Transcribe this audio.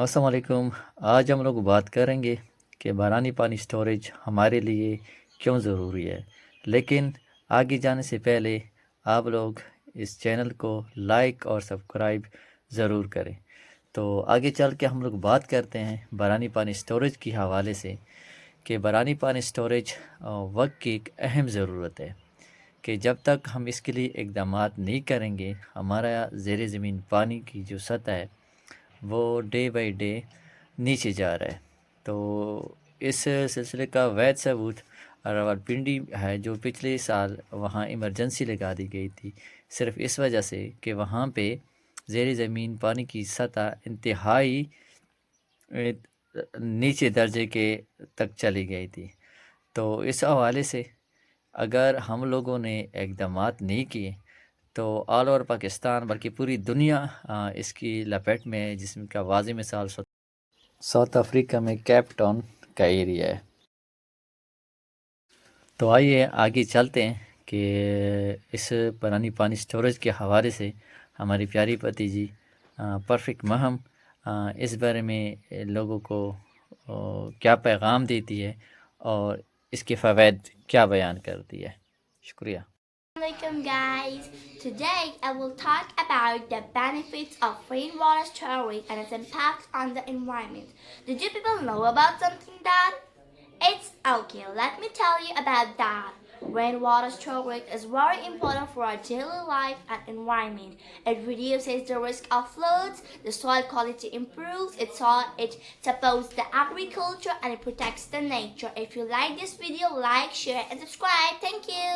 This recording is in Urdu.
السلام علیکم۔ آج ہم لوگ بات کریں گے کہ بارانی پانی اسٹوریج ہمارے لیے کیوں ضروری ہے، لیکن آگے جانے سے پہلے آپ لوگ اس چینل کو لائک اور سبسکرائب ضرور کریں۔ تو آگے چل کے ہم لوگ بات کرتے ہیں بارانی پانی اسٹوریج کی حوالے سے کہ بارانی پانی اسٹوریج وقت کی ایک اہم ضرورت ہے کہ جب تک ہم اس کے لیے اقدامات نہیں کریں گے ہمارا زیر زمین پانی کی جو سطح ہے وہ ڈے بائی ڈے نیچے جا رہا ہے۔ تو اس سلسلے کا وید ثبوت راولپنڈی ہے، جو پچھلے سال وہاں ایمرجنسی لگا دی گئی تھی صرف اس وجہ سے کہ وہاں پہ زیر زمین پانی کی سطح انتہائی نیچے درجے کے تک چلی گئی تھی۔ تو اس حوالے سے اگر ہم لوگوں نے اقدامات نہیں کیے تو آل اوور پاکستان بلکہ پوری دنیا اس کی لپیٹ میں ہے، جس کا واضح مثال ساؤتھ افریقہ میں کیپ ٹاؤن کا ایریا ہے۔ تو آئیے آگے چلتے ہیں کہ اس بارانی پانی اسٹوریج کے حوالے سے ہماری پیاری بھتیجی پرفیکٹ مہم اس بارے میں لوگوں کو کیا پیغام دیتی ہے اور اس کے فوائد کیا بیان کرتی ہے۔ شکریہ۔ Welcome guys! Today I will talk about the benefits of rainwater storage and its impact on the environment. Did you people know about something that? It's okay, let me tell you about that. Rainwater storage is very important for our daily life and environment. It reduces the risk of floods, the soil quality improves, it supports the agriculture and it protects the nature. If you like this video, like, share and subscribe. Thank you.